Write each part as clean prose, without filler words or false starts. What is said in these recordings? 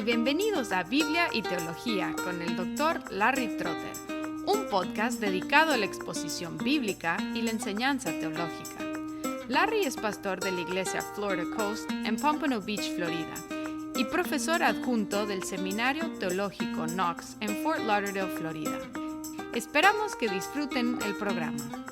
bienvenidos a Biblia y Teología con el Dr. Larry Trotter, un podcast dedicado a la exposición bíblica y la enseñanza teológica. Larry es pastor de la iglesia Florida Coast en Pompano Beach, Florida, y profesor adjunto del Seminario Teológico Knox en Fort Lauderdale, Florida. Esperamos que disfruten el programa.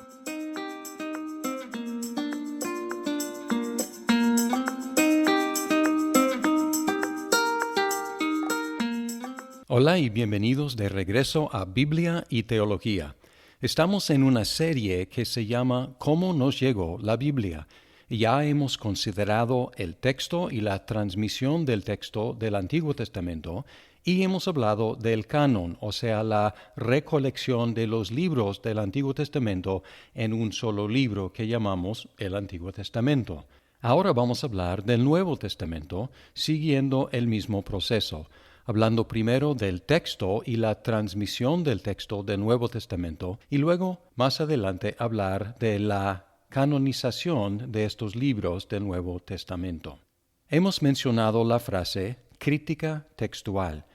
Hola y bienvenidos de regreso a Biblia y Teología. Estamos en una serie que se llama ¿Cómo nos llegó la Biblia? Y ya hemos considerado el texto y la transmisión del texto del Antiguo Testamento y hemos hablado del canon, o sea, la recolección de los libros del Antiguo Testamento en un solo libro que llamamos el Antiguo Testamento. Ahora vamos a hablar del Nuevo Testamento siguiendo el mismo proceso, hablando primero del texto y la transmisión del texto del Nuevo Testamento, y luego, más adelante, hablar de la canonización de estos libros del Nuevo Testamento. Hemos mencionado la frase crítica textual,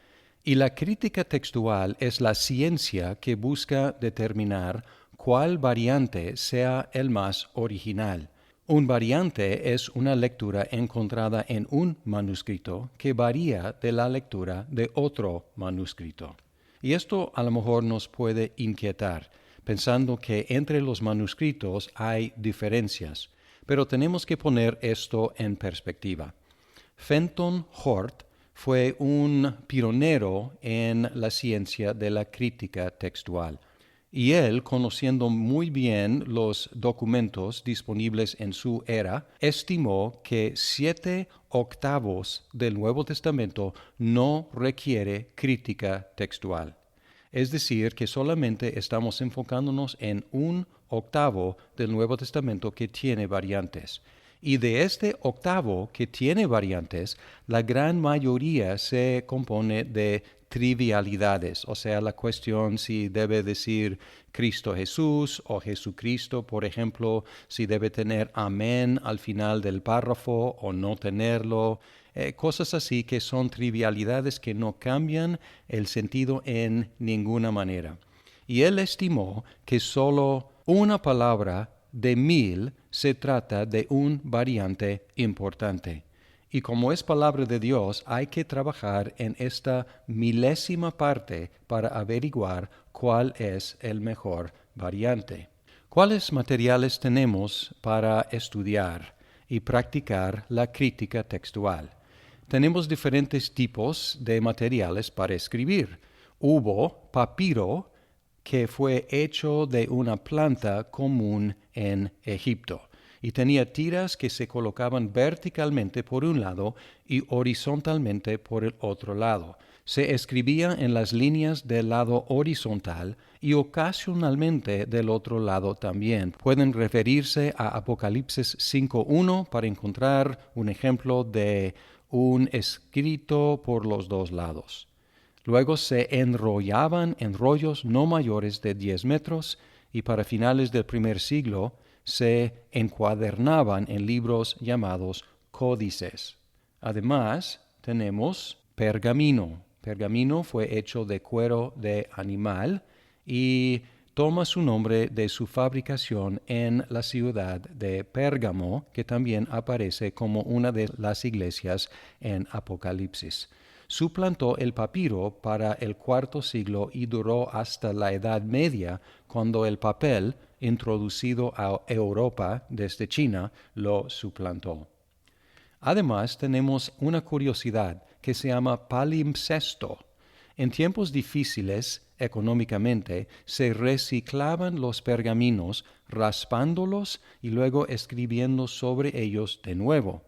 y la crítica textual es la ciencia que busca determinar cuál variante sea el más original. Un variante es una lectura encontrada en un manuscrito que varía de la lectura de otro manuscrito. Y esto a lo mejor nos puede inquietar, pensando que entre los manuscritos hay diferencias, pero tenemos que poner esto en perspectiva. Fenton Hort fue un pionero en la ciencia de la crítica textual. Y él, conociendo muy bien los documentos disponibles en su era, estimó que 7/8 del Nuevo Testamento no requiere crítica textual. Es decir, que solamente estamos enfocándonos en 1/8 del Nuevo Testamento que tiene variantes. Y de este 1/8 que tiene variantes, la gran mayoría se compone de trivialidades, o sea, la cuestión si debe decir Cristo Jesús o Jesucristo, por ejemplo, si debe tener amén al final del párrafo o no tenerlo, cosas así que son trivialidades que no cambian el sentido en ninguna manera. Y él estimó que solo una palabra de 1000 se trata de un variante importante. Y como es palabra de Dios, hay que trabajar en esta milésima parte para averiguar cuál es el mejor variante. ¿Cuáles materiales tenemos para estudiar y practicar la crítica textual? Tenemos diferentes tipos de materiales para escribir. Hubo papiro, que fue hecho de una planta común en Egipto, y tenía tiras que se colocaban verticalmente por un lado y horizontalmente por el otro lado. Se escribía en las líneas del lado horizontal y ocasionalmente del otro lado también. Pueden referirse a Apocalipsis 5:1 para encontrar un ejemplo de un escrito por los dos lados. Luego se enrollaban en rollos no mayores de 10 metros y para finales del primer siglo se encuadernaban en libros llamados códices. Además, tenemos pergamino. Pergamino fue hecho de cuero de animal y toma su nombre de su fabricación en la ciudad de Pérgamo, que también aparece como una de las iglesias en Apocalipsis. Suplantó el papiro para el IV siglo y duró hasta la Edad Media, cuando el papel, introducido a Europa desde China, lo suplantó. Además, tenemos una curiosidad que se llama palimpsesto. En tiempos difíciles, económicamente, se reciclaban los pergaminos, raspándolos y luego escribiendo sobre ellos de nuevo.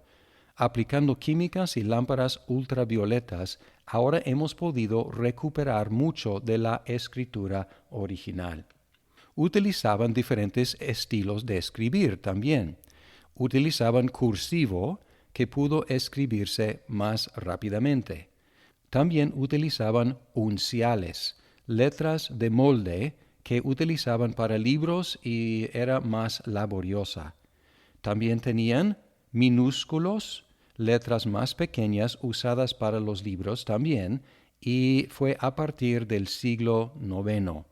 Aplicando químicas y lámparas ultravioletas, ahora hemos podido recuperar mucho de la escritura original. Utilizaban diferentes estilos de escribir también. Utilizaban cursivo, que pudo escribirse más rápidamente. También utilizaban unciales, letras de molde que utilizaban para libros y era más laboriosa. También tenían minúsculos, letras más pequeñas usadas para los libros también, y fue a partir del siglo IX.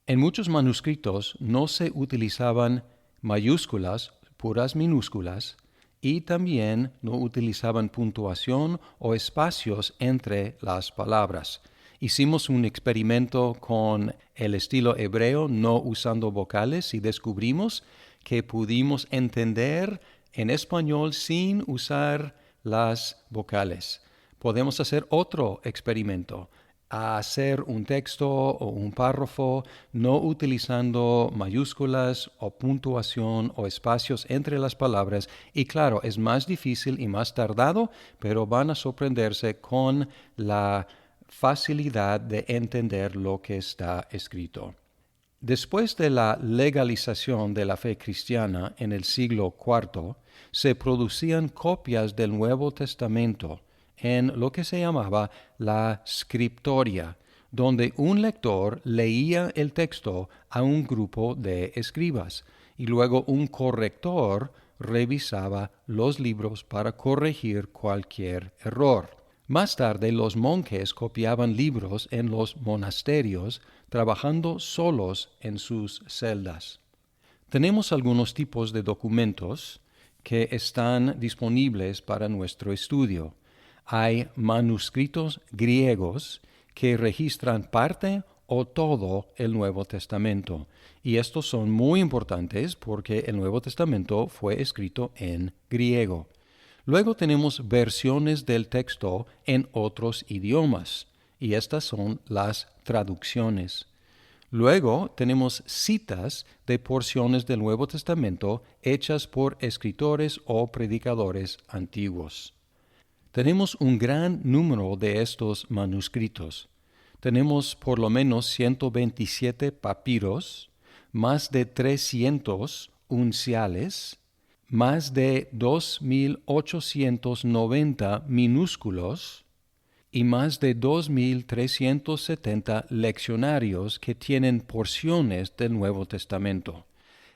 En muchos manuscritos no se utilizaban mayúsculas, puras minúsculas, y también no utilizaban puntuación o espacios entre las palabras. Hicimos un experimento con el estilo hebreo no usando vocales y descubrimos que pudimos entender en español sin usar las vocales. Podemos hacer otro experimento, hacer un texto o un párrafo no utilizando mayúsculas o puntuación o espacios entre las palabras, y claro, es más difícil y más tardado, pero van a sorprenderse con la facilidad de entender lo que está escrito. Después de la legalización de la fe cristiana en el siglo IV, se producían copias del Nuevo Testamento en lo que se llamaba la scriptoria, donde un lector leía el texto a un grupo de escribas y luego un corrector revisaba los libros para corregir cualquier error. Más tarde los monjes copiaban libros en los monasterios, trabajando solos en sus celdas. Tenemos algunos tipos de documentos que están disponibles para nuestro estudio. Hay manuscritos griegos que registran parte o todo el Nuevo Testamento, y estos son muy importantes porque el Nuevo Testamento fue escrito en griego. Luego tenemos versiones del texto en otros idiomas, y estas son las traducciones. Luego tenemos citas de porciones del Nuevo Testamento hechas por escritores o predicadores antiguos. Tenemos un gran número de estos manuscritos. Tenemos por lo menos 127 papiros, más de 300 unciales, más de 2.890 minúsculos y más de 2.370 leccionarios que tienen porciones del Nuevo Testamento.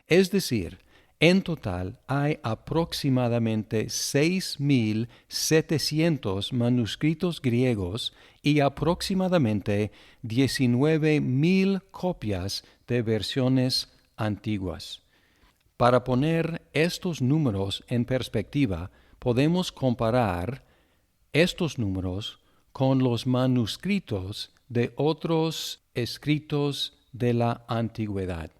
Es decir, en total hay aproximadamente 6.700 manuscritos griegos y aproximadamente 19.000 copias de versiones antiguas. Para poner estos números en perspectiva, podemos comparar estos números con los manuscritos de otros escritos de la antigüedad.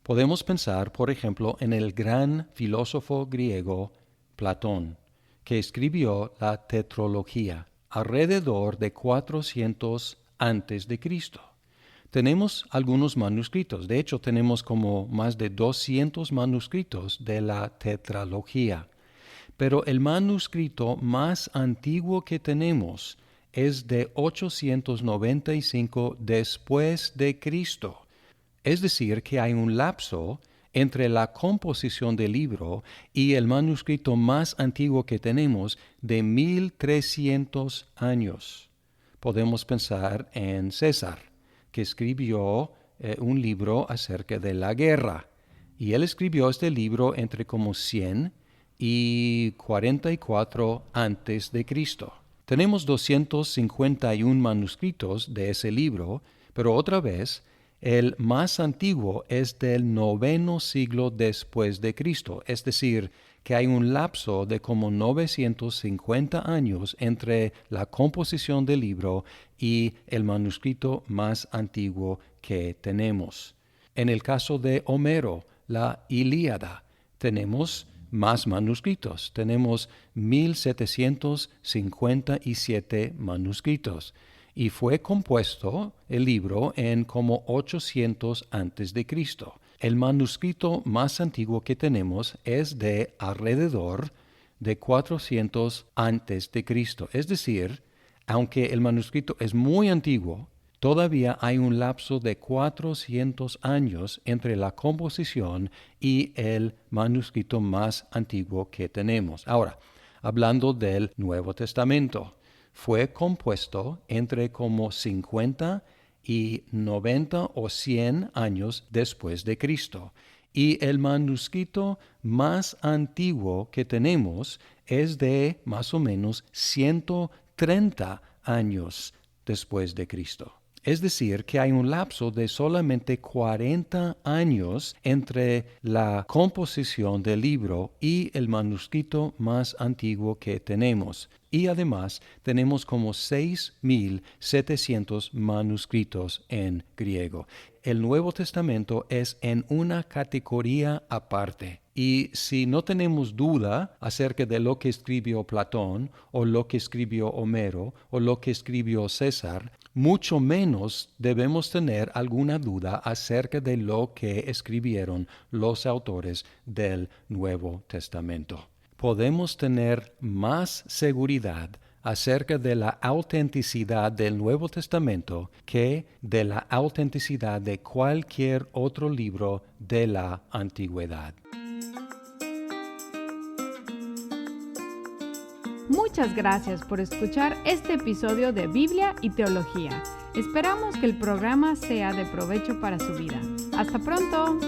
Podemos pensar, por ejemplo, en el gran filósofo griego Platón, que escribió la Tetralogía alrededor de 400 antes de Cristo. Tenemos algunos manuscritos, de hecho tenemos como más de 200 manuscritos de la Tetralogía, pero el manuscrito más antiguo que tenemos es de 895 después de Cristo. Es decir, que hay un lapso entre la composición del libro y el manuscrito más antiguo que tenemos de 1300 años. Podemos pensar en César, que escribió un libro acerca de la guerra, y él escribió este libro entre como 100 y 44 antes de Cristo. Tenemos 251 manuscritos de ese libro, pero otra vez, el más antiguo es del 9º siglo después de Cristo, es decir, que hay un lapso de como 950 años entre la composición del libro y el manuscrito más antiguo que tenemos. En el caso de Homero, la Ilíada, tenemos más manuscritos, tenemos 1757 manuscritos. Y fue compuesto el libro en como 800 antes de Cristo. El manuscrito más antiguo que tenemos es de alrededor de 400 antes de Cristo. Es decir, aunque el manuscrito es muy antiguo, todavía hay un lapso de 400 años entre la composición y el manuscrito más antiguo que tenemos. Ahora, hablando del Nuevo Testamento, fue compuesto entre como 50 y 90 o 100 años después de Cristo. Y el manuscrito más antiguo que tenemos es de más o menos 130 años después de Cristo. Es decir, que hay un lapso de solamente 40 años entre la composición del libro y el manuscrito más antiguo que tenemos. Y además tenemos como 6,700 manuscritos en griego. El Nuevo Testamento es en una categoría aparte. Y si no tenemos duda acerca de lo que escribió Platón, o lo que escribió Homero, o lo que escribió César, mucho menos debemos tener alguna duda acerca de lo que escribieron los autores del Nuevo Testamento. Podemos tener más seguridad acerca de la autenticidad del Nuevo Testamento que de la autenticidad de cualquier otro libro de la antigüedad. Muchas gracias por escuchar este episodio de Biblia y Teología. Esperamos que el programa sea de provecho para su vida. ¡Hasta pronto!